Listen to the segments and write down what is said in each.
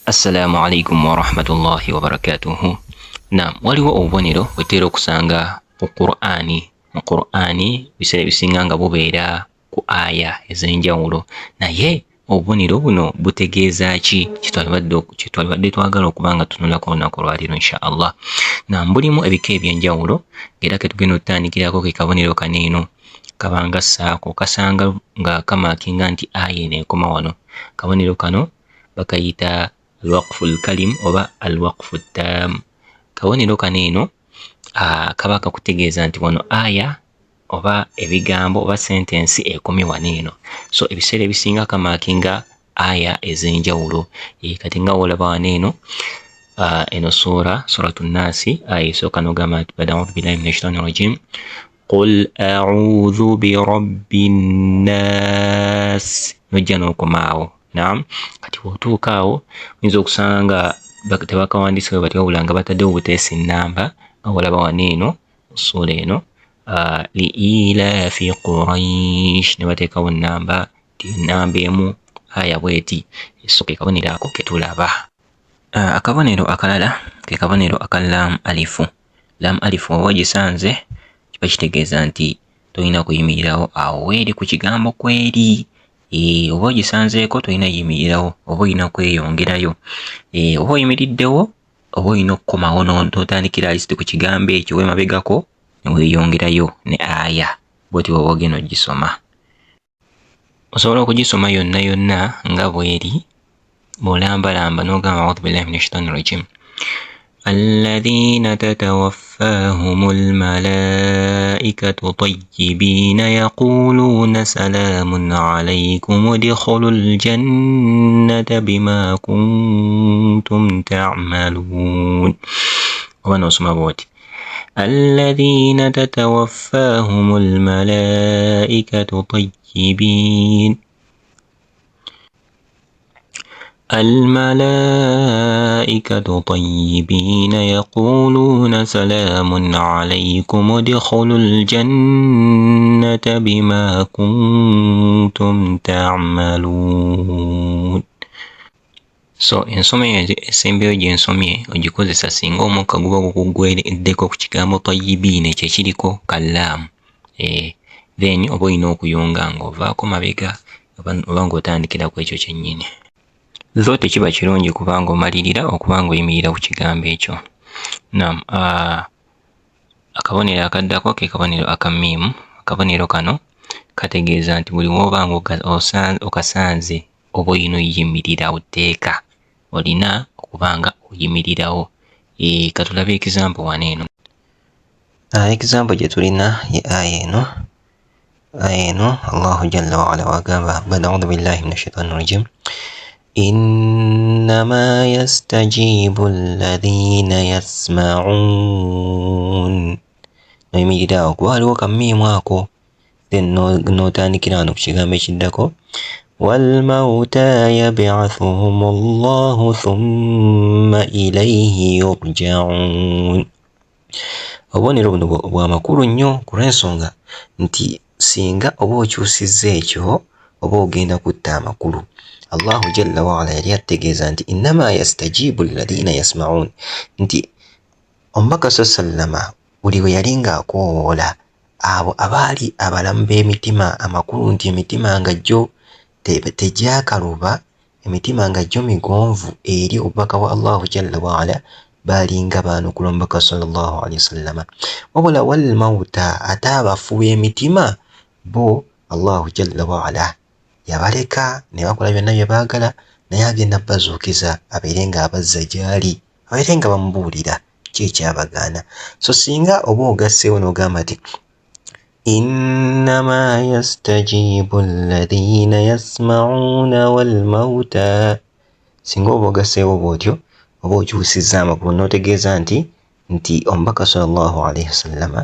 Assalamu alaikum wa rahmatullahi wa barakatuhu. Naam, waliwo obubonero bwetera okusanga mu Qur'ani biseera ebisinga nga bubeera ku aya ez'enjawulo. Naye obubonero buno butegeeza ki? Kyetwalibadde twagala okuba nga tunulako olunaku lwaleero insha Allah. Naam, bulimu ebika eby'enjawulo era ke tugenda otutandikirako ke kabonero kano eno kabanga ssaako kasanga nga kamaakinga nti aya eno ekoma wano. Kabonero kano bakayita alwaqful kalim oba alwaqfu tam. Kabonero kano eno kaba kakutegeeza nti wano aya oba ebigambo oba sentensi ekomye wano eno. So ebiseera ebisinga kamaakinga aya ez'enjawulo. Kati nga olaba wano eno eno suratu Nnaasi aya esooka n'ogamba nti a'uudhu billahi minash shaitani rajim qul a'uudhu birabbi nnaas nojja n'okomaawo. Naam, kati bw'otuuka awo oyinza okusanga nga tebakawandiise bwe batyo wabula nga bataddewo buteesi nnamba nga olaba wano eno ssuula eno liilaafi Quraysh ne bateekawo nnamba emu aya bw'eti. So ke kabonero ako ke tulaba. Akabonero akalala ke kabonero aka laamu alifu. Laamu alifu oba ogisanze kiba kitegeeza nti tolina kuyimirirawo awo weeri ku kigambo kweri. Oba ogisanzeeko tolina yimirirawo oba olina kweyongerayo. Oba oyimiriddewo oba olina okukomawo n'otandikira alisiti ku kigambo ekyo weemabegako ne weeyongerayo ne aya bw'oti bw'oba ogenda ogisoma. Osobola okugisoma yonna yonna nga bw'eri bw'olambalamba n'ogamba a'uudhu billahi minash shaitani rajim الذين تتوفاهم الملائكة طيبين يقولون سلام عليكم ادخلوا الجنة بما كنتم تعملون. ونسمع بوتي الذين تتوفاهم الملائكة طيبين يقولون سلام عليكم ادخلوا الجنة بما كنتم تعملون. So ensomyo esembeyo gye nsomye ogikozesa singa omukka guba gukugwereddeko ku kigambo tayyibiina ekyo ekiriko kallaamu. Then oba olina okuyunga ng'ovaako mabega oba ng'otandikira ku ekyo kyennyini. Zo tekiba kirungi kubanga omalirira okuba ng'oyimirira ku kigambo ekyo. Naam, akabonero akaddako ke kabonero aka miimu. Akabonero kano kategeeza nti buli w'oba okasanze oba olina oyimirira otteeka olina okuba nga oyimirirawo. Katulabe ekizampo wano eno. Ekizampo gye tulina ye aya eno. Aya eno Allahu jalla wa ala wagamba a'uudhu billahi minash shaitani rajim إنما يستجيب الذين يسمعون. Noyimirirawo kuba waliwo kammiimu ako then n'otandikira wano ku kigambo ekiddako والموتى يبعثهم الله ثم إليه يرجعون. Obubonero buno bwa makulu nnyo ku lw'ensonga nti singa oba okyusizza ekyo oba ogenda kutta amakulu. Allahu jalla wa ala yali ategeeza nti innama yastajibu alladhina yasma'un nti omubaka sallama buli bwe yali ng'akoowoola abo abaali abalamu b'emitima amakulu nti emitima nga jjo tegyakaluba, emitima nga jjo migonvu eri obubaka bwa Allahu jalla wa ala baalinga baanukula omubaka sallallahu alaihi wasallama. Wabula wal mawuta ate abafu b'emitima bo Allahu jalla wa ala yabaleka ne bakola byonna bye baagala naye agenda bazuukiza abeere ng'abazza gy'ali abeere nga bamubuulira ki ekyabagaana. So singa oba ogasseewo n'ogamba nti innama yastajibu alladhina yasma'una wal mawta, singa oba ogasseewo bw'otyo oba okyusizza amakulu n'otegeeza nti omubaka sallallahu alaihi wasallama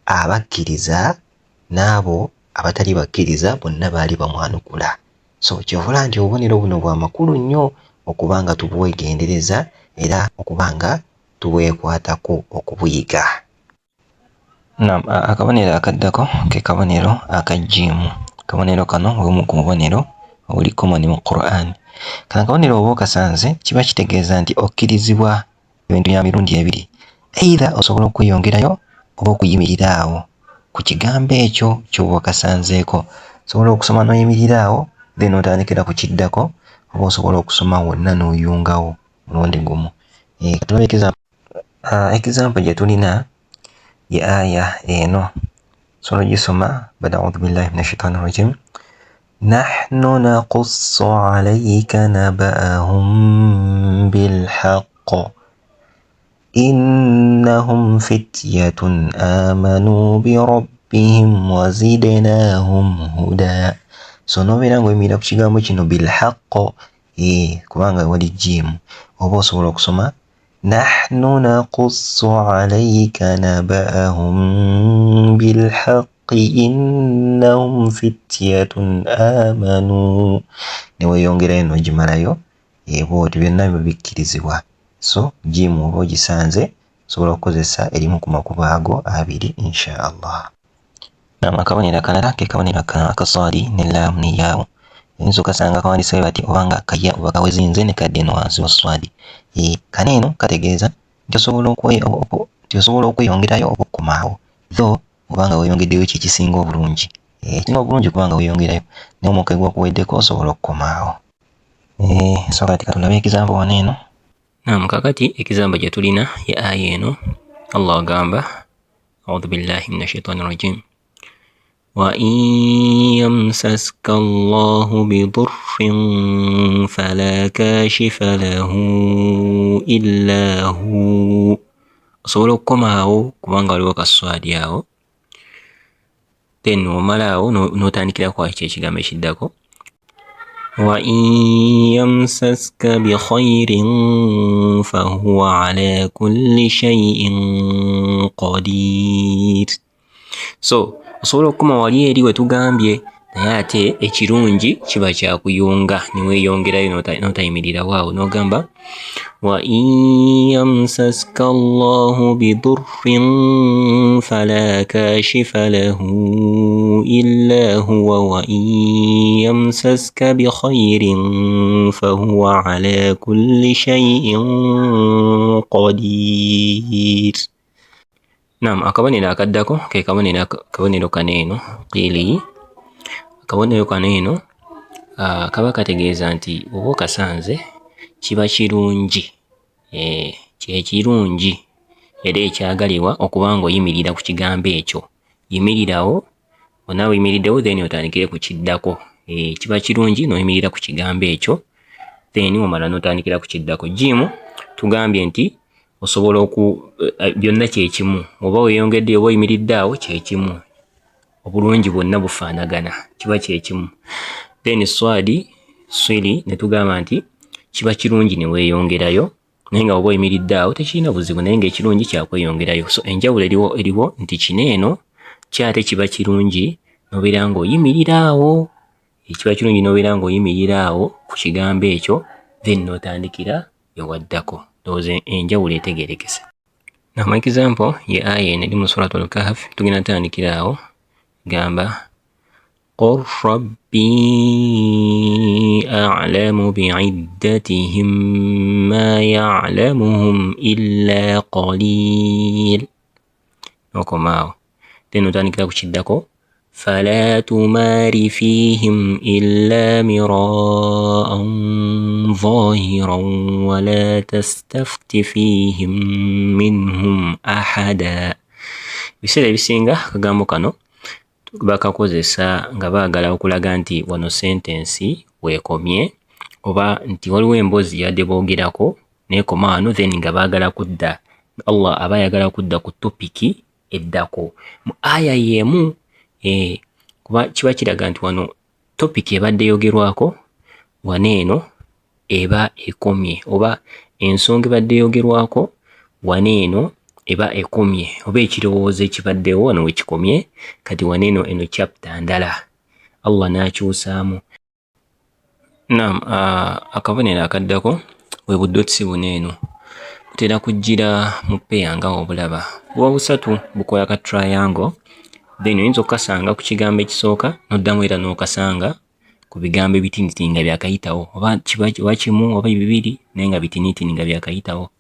abakkiriza n'abo abatali bakkiriza bonna baali bamwanukula. So kyovula nti obubonero buno bwa makulu nnyo okuba nga tubwegendereza era okuba nga tubwekwatako okubuyiga. Naam, akabonero akaddako ke kabonero aka jiimu. Akabonero kano bumu ku bubonero obuli common mu Qur'an Kano akabonero oba okasanze kiba kitegeeza nti okkirizibwa ebintu bya mirundi ebiri. Either osobola okweyongerayo oba okuyimirira awo ku kigambo ekyo ky'oba okasanzeeko. Osobola okusoma n'oyimirira awo then otandikira ku kiddako, oba osobola okusoma wonna n'oyungawo mulundi gumu. Katulabe example gye tulina ye aya eno. Osobola ogisoma bada a'udhu billahi minash shaitani rajim. Nahnu naqussu alayka naba'ahum bilhaqq innahum fityatun amanu birabbihim wazidnahum huda. So nobeera ng'oyimirira ku kigambo kino bilhaqq, kubanga wali jimu, oba osobola okusoma nahnu naqussu alayka naba'ahum bilhaqq innahum fityatun amanu. Neweyongerayo n'ogimalayo, bw'oti byonna bikkirizibwa. So jimu oba ogisanze osobola okukozesa erimu ku makubo ago abiri insha Allah. Akabonero akalala ke kabonero akasaadi ne laamu ne yaawu. Oyinza okasanga kawandiise bati obanga kaya oba kawezinze ne kadde eno wansi wa swadi. Kano eno kategeeza nti osobola okweyongerayo oba okkomaawo. Though obanga weeyongeddeyo kye kisinga obulungi. Ekisinga obulungi kubanga weeyongerayo naye omwaka gwakuweddeko osobola okkomaawo. So kati katulabe ekizambo wano eno. Kakati ekizambo gye tulina ye aya eno. Allah agamba a'udhu billahi minash shaitani rajim. وَإِن يَمْسَسْكَ اللَّهُ بِضُرٍّ فَلَا كَاشِفَ لَهُ إِلَّا هُوَ. Osobola okukomaawo kubanga waliwo kaswadi awo. Then omalaawo n'otandikira ku ekigambo ekiddako. وَإِن يَمْسَسْكَ بِخَيْرٍ فَهُوَ عَلَى كُلِّ شَيْءٍ قَدِيرٌ. So osobola okukoma wali eri we tugambye, naye ate ekirungi kiba kyakuyunga niweeyongerayo n'otayimirirawo awo n'ogamba وَإِن يَمْسَسْكَ اللَّهُ بِضُرٍّ فَلَا كَاشِفَ لَهُ إِلَّا هُوَ وَإِن يَمْسَسْكَ بِخَيْرٍ فَهُوَ عَلَى كُلِّ شَيْءٍ قَدِيرٌ. Akabonero akaddako ke kabonero kano eno qili. Akabonero kano eno kaba kategeeza nti oba okasanze kiba kirungi, kye kirungi era ekyagalibwa okubanga oyimirira ku kigambo ekyo. Yimirirawo, onaawe oyimiriddewo then otandikire ku kiddako. Kiba kirungi n'oyimirira ku kigambo ekyo then omala n'otandikira ku kiddako. Jimu tugambye nti osobola byonna kyekimu, oba weeyongedde oba oyimiridde awo kyekimu, obulungi bwonna bufaanagana, kiba kyekimu. Then swili ne tugamba nti kiba kirungi ne weeyongerayo, naye nga oba oyimiridde awo tekirina buzibu, naye ng'ekirungi kyakweyongerayo. So enjawulo eriwo nti kino eno kyate kiba kirungi n'obeera ng'oyimirira awo. Kiba kirungi n'obeera ng'oyimirira awo ku kigambo ekyo then n'otandikira ewaddako. Ndowooza enjawulo etegeerekese. Example ye aya eno eri mu Suratul Kahf. Tugenda tandikira awo gamba قُلْ رَبِّي أَعْلَمُ بِعِدَّتِهِم مَّا يَعْلَمُهُمْ إِلَّا قَلِيلٌ. Okomaawo then otandikira ku kiddako فَلَا تُمَارِ فِيهِمْ إِلَّا مِرَاءً ظَاهِرًا وَلَا تَسْتَفْتِ فِيهِمْ مِنْهُمْ أَحَدًا. Ebiseera ebisinga akagambo kano bakakozesa nga baagala okulaga nti wano sentensi weekomye, oba nti waliwo emboozi yadde boogerako neekoma wano then nga baagala kudda. Allah aba ayagala kudda ku topiki eddako mu aya y'emu. Kuba kiba kiraga nti wano topiki ebadde yogerwako, wano eno eba ekomye, oba ensonga ebadde yogerwako wano eno eba ekomye, oba ekirowoozo ekibaddewo wano wekikomye, kati wano eno chapter ndala Allah n'akyusaamu. Akabonero akaddako bwe buddotisi buno eno butera kujjira mu peya nga obulaba. Buba busatu, bukola ka triangle, then oyinza okukasanga ku kigambo ekisooka n'oddamu era n'okasanga ku bigambo ebitinitini nga byakayitawo, oba kiba kimu oba bibiri naye nga bitinitini nga byakayitawo.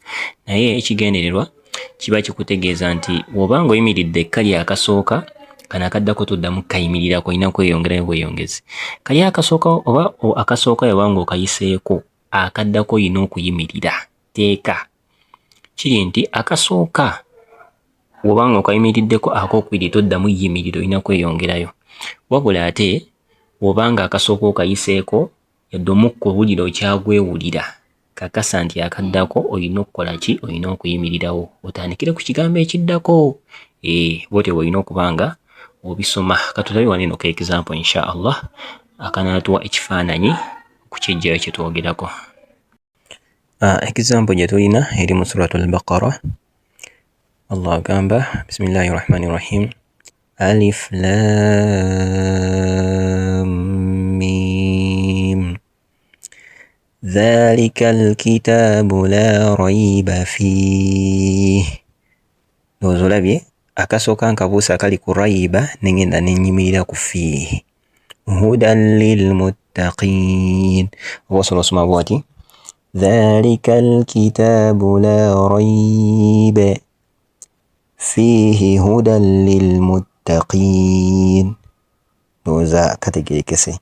Naye ekigendererwa kiba kikutegeeza nti bw'oba ng'oyimiridde ekkali akasooka, kano akaddako tuddamu kayimirirako, olina kweyongerayo bweyongezi. Kali akasooka oba akasooka yoba ng'okayiseeko, akaddako olina okuyimirira. Teeka kiri nti akasooka bw'oba ng'okayimiriddeko, akokubiri toddamu yimirira, olina kweyongerayo. Wabula ate bw'oba nga akasooka okayiseeko, yadde omukka owulira okyagwewulira, kakasa nti akaddako olina okukola ki? Olina okuyimirirawo otandikire ku kigambo ekiddako. Bw'otyo bw'olina okuba nga obisoma. Katulabe wano eno ka example insha Allah akanaatuwa ekifaananyi okukiggyayo kye twogerako. Example gye tulina eri mu Suratul Baqara. Allah agamba bismillahir rahmanir rahim, alif lam mim dhalikal kitabu la rayba fihi. Olabye akasooka nkabuusa akali ku rayba nengenda nenyimirira ku fihi. Hudan lilmuttaqin. Oba osobola osoma bw'ati dhalikal kitabu la rayba fihi hudan lilmuttaqin. Ndowooza kategeerekese.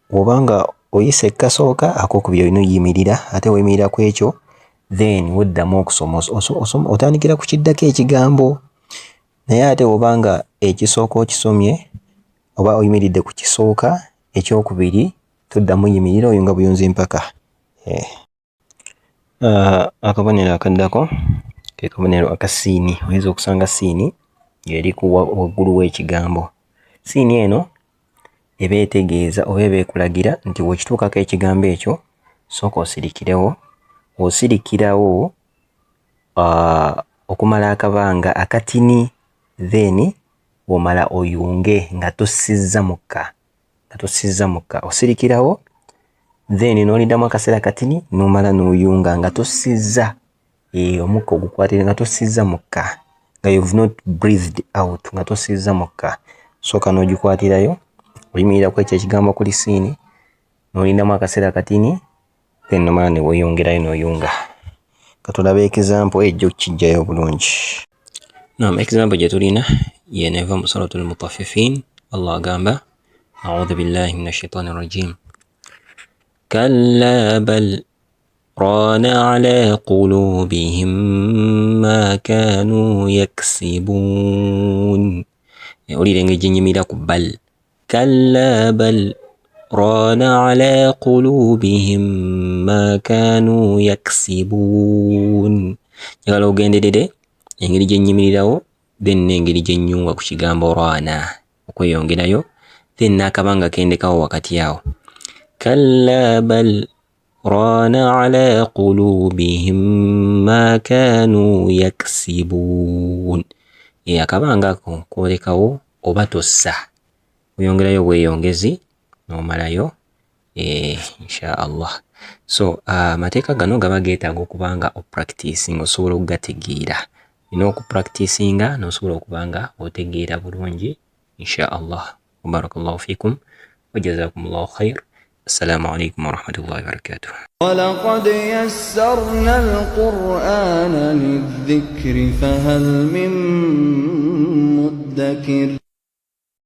Bw'obanga oyise kasooka, akokubiri olina oyimirira, ate weyimirira ku ekyo then weddamu okusoma, otandikira ku kiddako ekigambo. Naye ate bw'obanga ekisooka okisomye oba oyimiridde ku kisooka, ekyokubiri toddamu yimirira, oyunga buyunzi mpaka. Akabonero akaddako ke kabonero aka siini. Oyinza okusanga siini ng'eri ku waggulu w'ekigambo. Siini eno eba etegeeza oba eba ekulagira nti bw'ekituukako ekigambo ekyo sooka osirikirewo. Osirikirawo okumala akabanga akatini, then bw'omala oyunge nga tossizza mukka. Osirikirawo then n'olindamu akaseera katini n'omala n'oyunga nga tossizza omukka ogukwatire, nga tossizza mukka, nga you've not breathed out, nga tossizza mukka. Sooka n'ogikwatirayo, oyimirira ku ekyo ekigambo kuli siini, n'olindamu akaseera katini, then n'omala ne weeyongerayo n'oyunga. Katulabe example ejjo kijjayo bulungi. Example gye tulina yeneva mu Suratul Mutaffifin. Allah agamba a'udhu billahi minash shaitani rajim, kalla bal rana ala qulubihim ma kanu yaksibun. Olire engeri nyimirira ku bal. Kalla bal rana ala qulubihim ma kanu yaksibun. Njagala ogenderere engeri gye nnyimirirawo, then n'engeri gye nnyunga ku kigambo rana, okweyongerayo, then n'akabanga kendekawo wakati awo. Kalla bal rana ala qulubihim ma kanu yaksibun. Akabanga ako kwolekawo oba tossa, oyongerayo bweyongezi n'omalayo insha Allah. So amateeka gano gaba geetaaga okuba nga opracticing osobola okugategeera. Olina okupracticinga n'osobola okuba nga otegeera bulungi insha Allah. Barakallahu fikum wa jazakumullahu khair. السلام عليكم ورحمة الله وبركاته. ولقد يسرنا القرآن للذكر فهل من مدكر